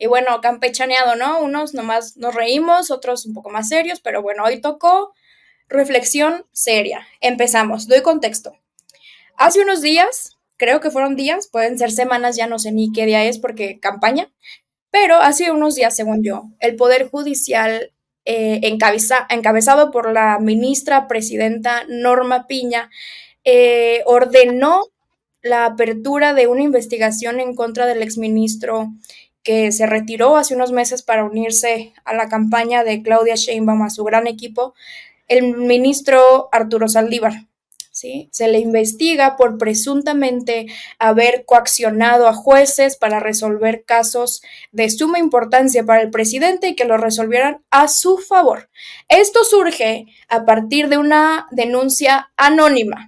Y bueno, campechaneado, ¿no? Unos nomás nos reímos, otros un poco más serios, pero bueno, hoy tocó reflexión seria. Empezamos, doy contexto. Hace unos días, creo que fueron días, pueden ser semanas, ya no sé ni qué día es porque campaña, pero hace unos días, según yo, el Poder Judicial, encabezado por la ministra presidenta Norma Piña, ordenó la apertura de una investigación en contra del exministro que se retiró hace unos meses para unirse a la campaña de Claudia Sheinbaum, a su gran equipo, el ministro Arturo Saldívar. ¿Sí? Se le investiga por presuntamente haber coaccionado a jueces para resolver casos de suma importancia para el presidente y que lo resolvieran a su favor. Esto surge a partir de una denuncia anónima.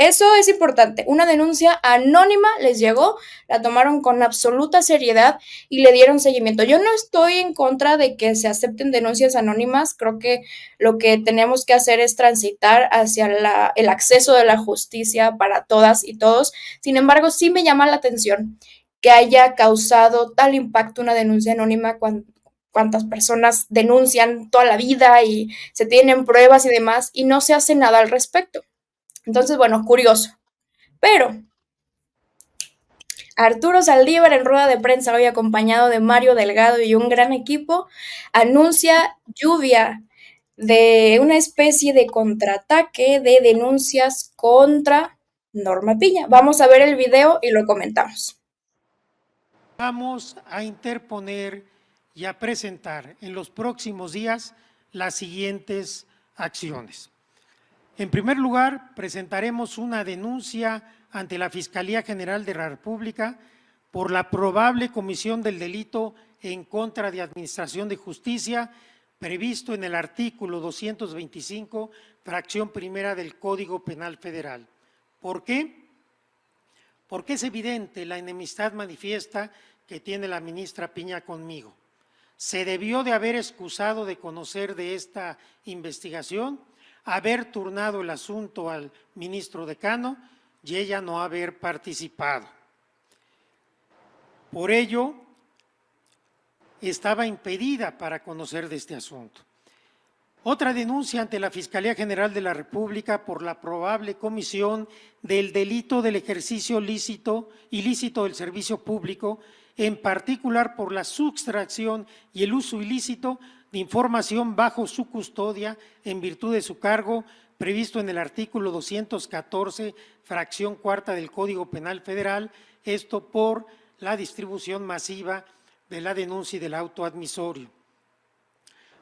Eso es importante. Una denuncia anónima les llegó, la tomaron con absoluta seriedad y le dieron seguimiento. Yo no estoy en contra de que se acepten denuncias anónimas. Creo que lo que tenemos que hacer es transitar hacia el acceso de la justicia para todas y todos. Sin embargo, sí me llama la atención que haya causado tal impacto una denuncia anónima cuántas personas denuncian toda la vida y se tienen pruebas y demás y no se hace nada al respecto. Entonces, bueno, curioso. Pero Arturo Saldívar en rueda de prensa hoy acompañado de Mario Delgado y un gran equipo anuncia lluvia de una especie de contraataque de denuncias contra Norma Piña. Vamos a ver el video y lo comentamos. Vamos a interponer y a presentar en los próximos días las siguientes acciones. En primer lugar, presentaremos una denuncia ante la Fiscalía General de la República por la probable comisión del delito en contra de Administración de Justicia previsto en el artículo 225, fracción primera del Código Penal Federal. ¿Por qué? Porque es evidente la enemistad manifiesta que tiene la ministra Piña conmigo. Se debió de haber excusado de conocer de esta investigación, haber turnado el asunto al ministro decano y ella no haber participado. Por ello, estaba impedida para conocer de este asunto. Otra denuncia ante la Fiscalía General de la República por la probable comisión del delito del ejercicio ilícito del servicio público, en particular por la sustracción y el uso ilícito de información bajo su custodia en virtud de su cargo, previsto en el artículo 214, fracción cuarta del Código Penal Federal, esto por la distribución masiva de la denuncia y del auto admisorio.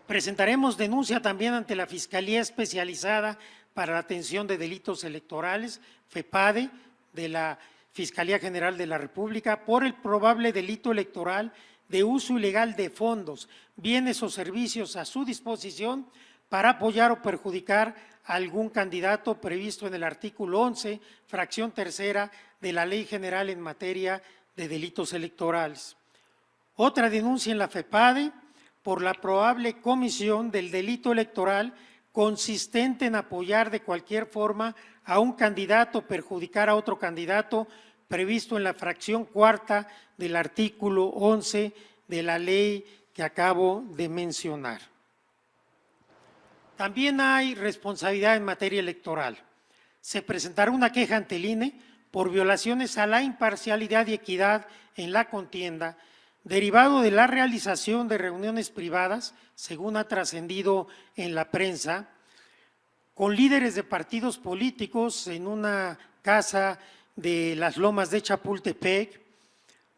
Presentaremos denuncia también ante la Fiscalía Especializada para la Atención de Delitos Electorales, FEPADE, de la Fiscalía General de la República, por el probable delito electoral de uso ilegal de fondos, bienes o servicios a su disposición para apoyar o perjudicar a algún candidato previsto en el artículo 11, fracción tercera de la Ley General en materia de delitos electorales. Otra denuncia en la FEPADE por la probable comisión del delito electoral consistente en apoyar de cualquier forma a un candidato, perjudicar a otro candidato, previsto en la fracción cuarta del artículo 11 de la ley que acabo de mencionar. También hay responsabilidad en materia electoral. Se presentará una queja ante el INE por violaciones a la imparcialidad y equidad en la contienda, derivado de la realización de reuniones privadas, según ha trascendido en la prensa, con líderes de partidos políticos en una casa de las Lomas de Chapultepec,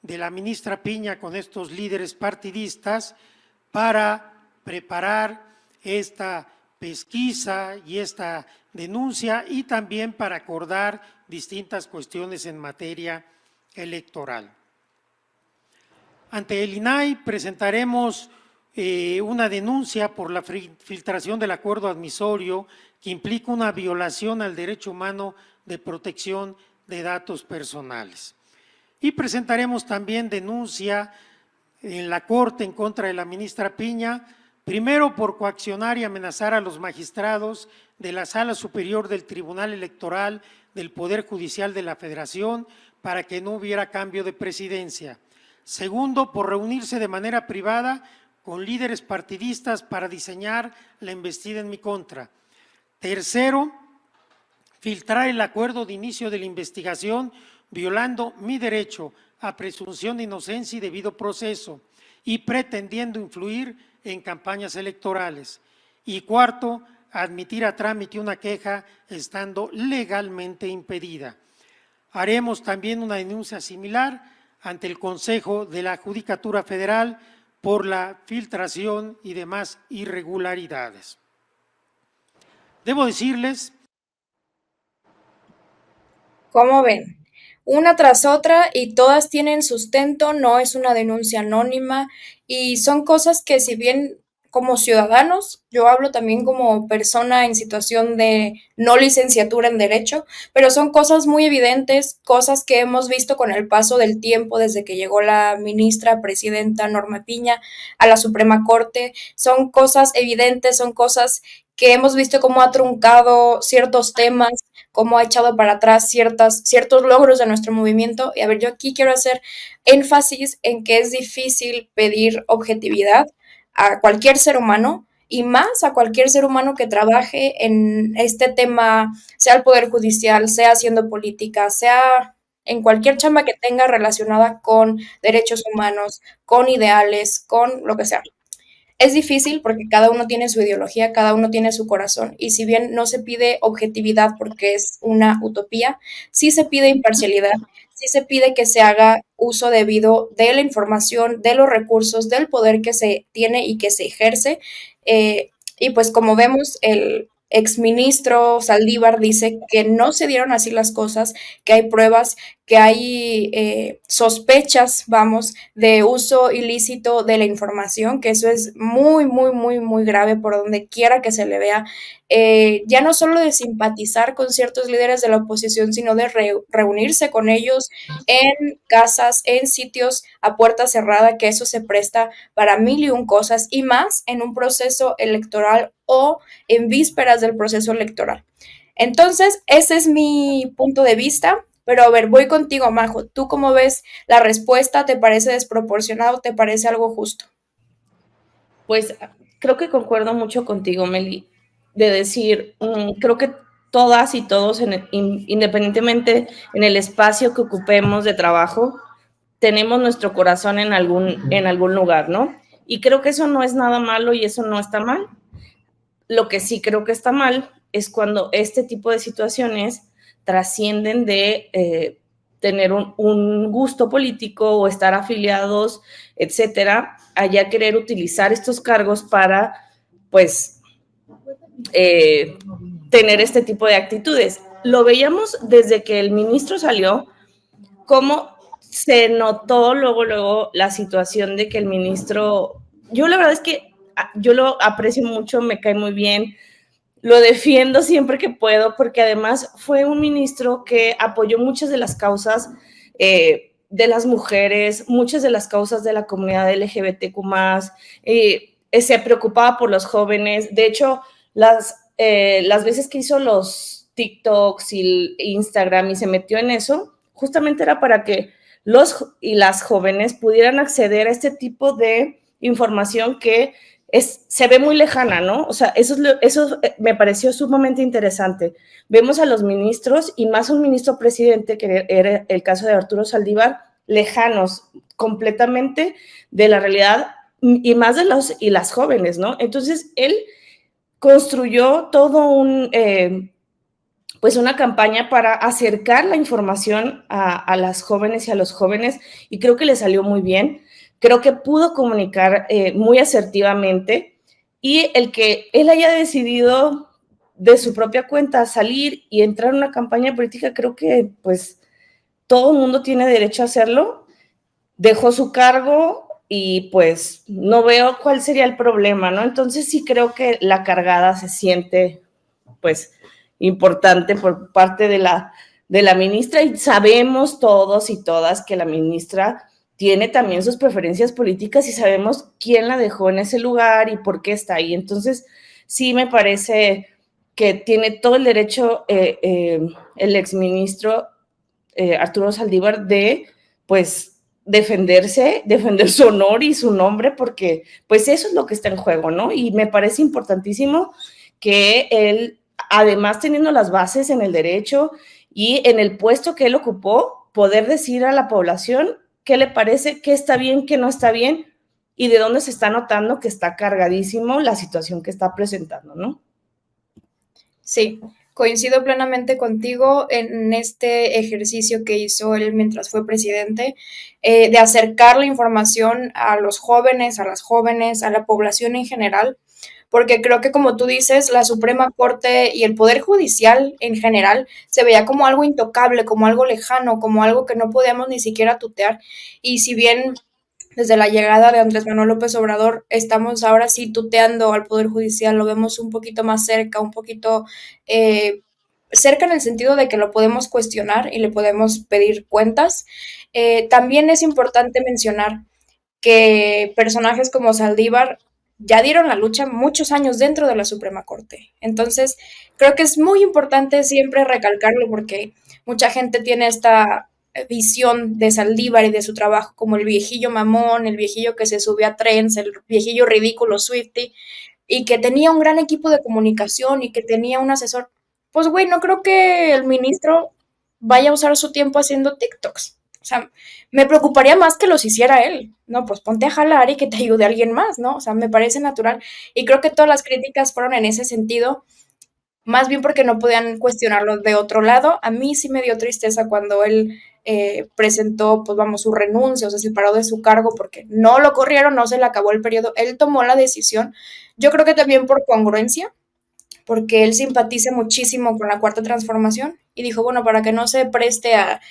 de la ministra Piña con estos líderes partidistas para preparar esta pesquisa y esta denuncia y también para acordar distintas cuestiones en materia electoral. Ante el INAI presentaremos una denuncia por la filtración del acuerdo admisorio que implica una violación al derecho humano de protección de datos personales. Y presentaremos también denuncia en la Corte en contra de la ministra Piña, primero por coaccionar y amenazar a los magistrados de la Sala Superior del Tribunal Electoral del Poder Judicial de la Federación para que no hubiera cambio de presidencia. Segundo, por reunirse de manera privada con líderes partidistas para diseñar la embestida en mi contra. Tercero, filtrar el acuerdo de inicio de la investigación violando mi derecho a presunción de inocencia y debido proceso y pretendiendo influir en campañas electorales. Y cuarto, admitir a trámite una queja estando legalmente impedida. Haremos también una denuncia similar ante el Consejo de la Judicatura Federal por la filtración y demás irregularidades. Debo decirles… ¿Cómo ven? Una tras otra y todas tienen sustento, no es una denuncia anónima y son cosas que si bien como ciudadanos, yo hablo también como persona en situación de no licenciatura en derecho, pero son cosas muy evidentes, cosas que hemos visto con el paso del tiempo desde que llegó la ministra presidenta Norma Piña a la Suprema Corte, son cosas evidentes, son cosas que hemos visto cómo ha truncado ciertos temas, cómo ha echado para atrás ciertos logros de nuestro movimiento. Y a ver, yo aquí quiero hacer énfasis en que es difícil pedir objetividad a cualquier ser humano y más a cualquier ser humano que trabaje en este tema, sea el Poder Judicial, sea haciendo política, sea en cualquier chamba que tenga relacionada con derechos humanos, con ideales, con lo que sea. Es difícil porque cada uno tiene su ideología, cada uno tiene su corazón y si bien no se pide objetividad porque es una utopía, sí se pide imparcialidad, sí se pide que se haga uso debido de la información, de los recursos, del poder que se tiene y que se ejerce. Y pues como vemos, el exministro Saldívar dice que no se dieron así las cosas, que hay pruebas, que hay sospechas, vamos, de uso ilícito de la información, que eso es muy, muy, muy, muy grave por donde quiera que se le vea. Ya no solo de simpatizar con ciertos líderes de la oposición, sino de reunirse con ellos en casas, en sitios a puerta cerrada, que eso se presta para mil y un cosas y más en un proceso electoral o en vísperas del proceso electoral. Entonces, ese es mi punto de vista. Pero a ver, voy contigo, Majo. ¿Tú cómo ves la respuesta? ¿Te parece desproporcionado? ¿Te parece algo justo? Pues creo que concuerdo mucho contigo, Meli, de decir, creo que todas y todos, independientemente en el espacio que ocupemos de trabajo, tenemos nuestro corazón en algún lugar, ¿no? Y creo que eso no es nada malo y eso no está mal. Lo que sí creo que está mal es cuando este tipo de situaciones trascienden de tener un gusto político o estar afiliados, etcétera, a ya querer utilizar estos cargos para, pues, tener este tipo de actitudes. Lo veíamos desde que el ministro salió, cómo se notó luego la situación de que el ministro, yo la verdad es que yo lo aprecio mucho, me cae muy bien, lo defiendo siempre que puedo, porque además fue un ministro que apoyó muchas de las causas de las mujeres, muchas de las causas de la comunidad LGBTQ+, se preocupaba por los jóvenes. De hecho, las veces que hizo los TikToks y Instagram y se metió en eso, justamente era para que los y las jóvenes pudieran acceder a este tipo de información que se ve muy lejana, ¿no? O sea, eso me pareció sumamente interesante. Vemos a los ministros y más un ministro presidente, que era el caso de Arturo Saldívar, lejanos completamente de la realidad y más de los y las jóvenes, ¿no? Entonces, él construyó todo pues una campaña para acercar la información a las jóvenes y a los jóvenes y creo que le salió muy bien. Creo que pudo comunicar muy asertivamente y el que él haya decidido de su propia cuenta salir y entrar en una campaña política, creo que pues todo el mundo tiene derecho a hacerlo. Dejó su cargo y pues no veo cuál sería el problema, ¿no? Entonces sí creo que la cargada se siente pues importante por parte de la ministra y sabemos todos y todas que la ministra tiene también sus preferencias políticas y sabemos quién la dejó en ese lugar y por qué está ahí. Entonces, sí me parece que tiene todo el derecho el exministro Arturo Saldívar de, pues, defenderse, defender su honor y su nombre, porque pues eso es lo que está en juego, ¿no? Y me parece importantísimo que él, además teniendo las bases en el derecho y en el puesto que él ocupó, poder decir a la población qué le parece, qué está bien, qué no está bien, y de dónde se está notando que está cargadísimo la situación que está presentando, ¿no? Sí, coincido plenamente contigo en este ejercicio que hizo él mientras fue presidente, de acercar la información a los jóvenes, a las jóvenes, a la población en general, porque creo que como tú dices, la Suprema Corte y el Poder Judicial en general se veía como algo intocable, como algo lejano, como algo que no podíamos ni siquiera tutear. Y si bien desde la llegada de Andrés Manuel López Obrador, estamos ahora sí tuteando al Poder Judicial, lo vemos un poquito más cerca, un poquito cerca en el sentido de que lo podemos cuestionar y le podemos pedir cuentas. También es importante mencionar que personajes como Saldívar ya dieron la lucha muchos años dentro de la Suprema Corte. Entonces, creo que es muy importante siempre recalcarlo porque mucha gente tiene esta visión de Saldívar y de su trabajo como el viejillo mamón, el viejillo que se subía a trens, el viejillo ridículo Swifty, y que tenía un gran equipo de comunicación y que tenía un asesor. Pues, güey, no creo que el ministro vaya a usar su tiempo haciendo TikToks. O sea, me preocuparía más que los hiciera él. No, pues ponte a jalar y que te ayude alguien más, ¿no? O sea, me parece natural. Y creo que todas las críticas fueron en ese sentido, más bien porque no podían cuestionarlo de otro lado. A mí sí me dio tristeza cuando él presentó, pues vamos, su renuncia, o sea, se paró de su cargo porque no lo corrieron, no se le acabó el periodo. Él tomó la decisión. Yo creo que también por congruencia, porque él simpatiza muchísimo con la Cuarta Transformación y dijo, bueno, para que no se preste a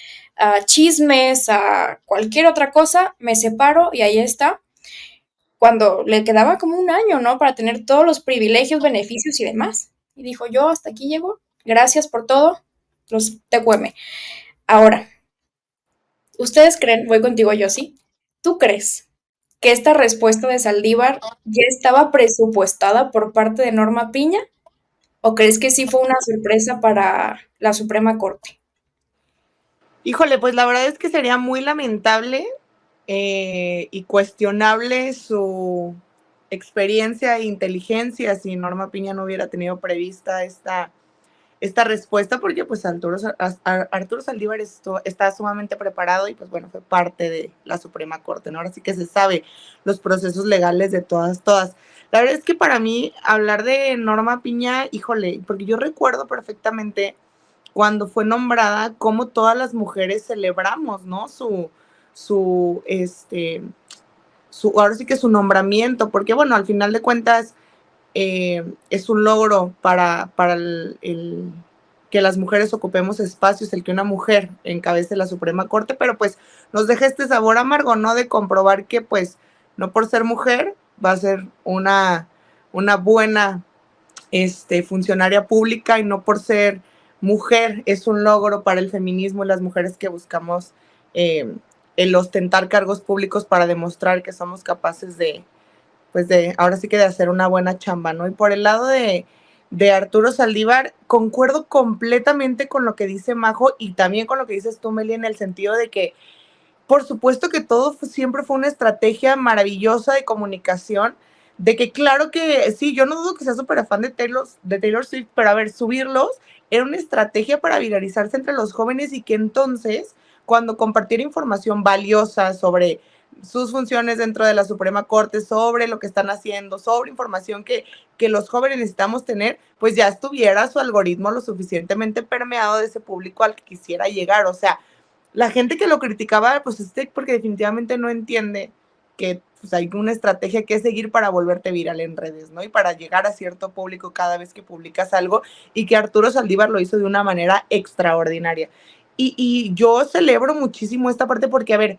chismes, a cualquier otra cosa, me separo y ahí está, cuando le quedaba como un año, ¿no? Para tener todos los privilegios, beneficios y demás. Y dijo, yo hasta aquí llego, gracias por todo, los TQM. Ahora, ¿ustedes creen, voy contigo yo, sí? ¿Tú crees que esta respuesta de Saldívar ya estaba presupuestada por parte de Norma Piña? ¿O crees que sí fue una sorpresa para la Suprema Corte? Híjole, pues la verdad es que sería muy lamentable y cuestionable su experiencia e inteligencia si Norma Piña no hubiera tenido prevista esta respuesta, porque pues Arturo Saldívar está sumamente preparado y pues bueno, fue parte de la Suprema Corte, ¿no? Ahora sí que se sabe los procesos legales de todas. La verdad es que para mí hablar de Norma Piña, híjole, porque yo recuerdo perfectamente cuando fue nombrada, como todas las mujeres celebramos, ¿no? Ahora sí que su nombramiento, porque bueno, al final de cuentas es un logro para el que las mujeres ocupemos espacios, el que una mujer encabece la Suprema Corte, pero pues nos deja este sabor amargo, ¿no? De comprobar que pues no por ser mujer va a ser una buena funcionaria pública y no por ser mujer es un logro para el feminismo y las mujeres que buscamos el ostentar cargos públicos para demostrar que somos capaces ahora sí que de hacer una buena chamba, ¿no? Y por el lado de Arturo Saldívar, concuerdo completamente con lo que dice Majo y también con lo que dices tú, Meli, en el sentido de que por supuesto que todo siempre fue una estrategia maravillosa de comunicación, de que claro que sí, yo no dudo que sea súper fan de Taylor Swift, pero a ver, subirlos era una estrategia para viralizarse entre los jóvenes y que entonces, cuando compartiera información valiosa sobre sus funciones dentro de la Suprema Corte, sobre lo que están haciendo, sobre información que los jóvenes necesitamos tener, pues ya estuviera su algoritmo lo suficientemente permeado de ese público al que quisiera llegar. O sea, la gente que lo criticaba, pues porque definitivamente no entiende que pues, hay una estrategia que seguir para volverte viral en redes, ¿no? Y para llegar a cierto público cada vez que publicas algo, y que Arturo Saldívar lo hizo de una manera extraordinaria. Y yo celebro muchísimo esta parte porque, a ver,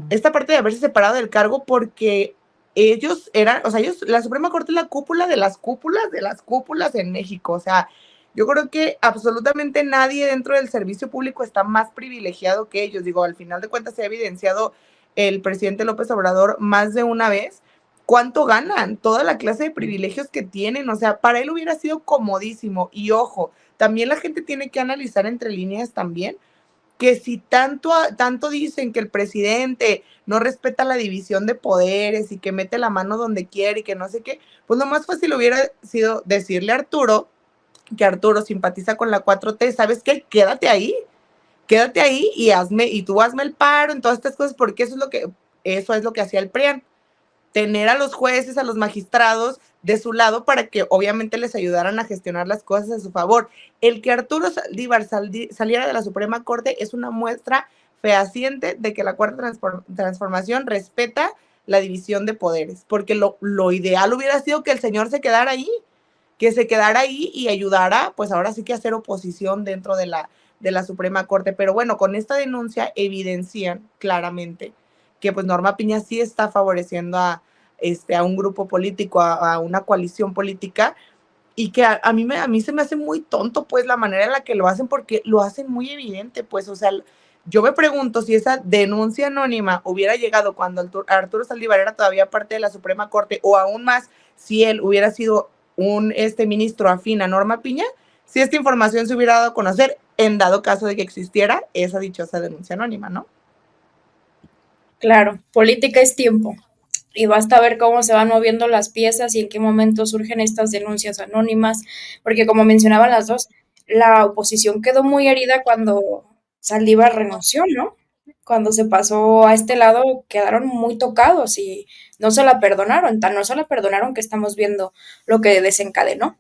esta parte de haberse separado del cargo porque ellos eran, o sea, la Suprema Corte es la cúpula de las cúpulas en México, o sea, yo creo que absolutamente nadie dentro del servicio público está más privilegiado que ellos. Digo, al final de cuentas se ha evidenciado el presidente López Obrador más de una vez cuánto ganan, toda la clase de privilegios que tienen. O sea, para él hubiera sido comodísimo. Y ojo, también la gente tiene que analizar entre líneas también que si tanto dicen que el presidente no respeta la división de poderes y que mete la mano donde quiere y que no sé qué, pues lo más fácil hubiera sido decirle a Arturo, que Arturo simpatiza con la 4T, ¿sabes qué? Quédate ahí y tú hazme el paro en todas estas cosas, porque eso es lo que hacía el PRIAN, tener a los jueces, a los magistrados de su lado para que obviamente les ayudaran a gestionar las cosas a su favor. El que Arturo Saldívar saliera de la Suprema Corte es una muestra fehaciente de que la Cuarta Transformación respeta la división de poderes, porque lo ideal hubiera sido que el señor se quedara ahí y ayudara, pues ahora sí que a hacer oposición dentro de la Suprema Corte. Pero bueno, con esta denuncia evidencian claramente que pues Norma Piña sí está favoreciendo a un grupo político, a una coalición política, y que a mí se me hace muy tonto pues la manera en la que lo hacen, porque lo hacen muy evidente, pues, o sea, yo me pregunto si esa denuncia anónima hubiera llegado cuando Arturo Saldívar era todavía parte de la Suprema Corte, o aún más, si él hubiera sido un ministro afín a Norma Piña, si esta información se hubiera dado a conocer en dado caso de que existiera esa dichosa denuncia anónima, ¿no? Claro, política es tiempo y basta ver cómo se van moviendo las piezas y en qué momento surgen estas denuncias anónimas, porque como mencionaban las dos, la oposición quedó muy herida cuando Saldívar renunció, ¿no? Cuando se pasó a este lado quedaron muy tocados y no se la perdonaron, tan no se la perdonaron que estamos viendo lo que desencadenó.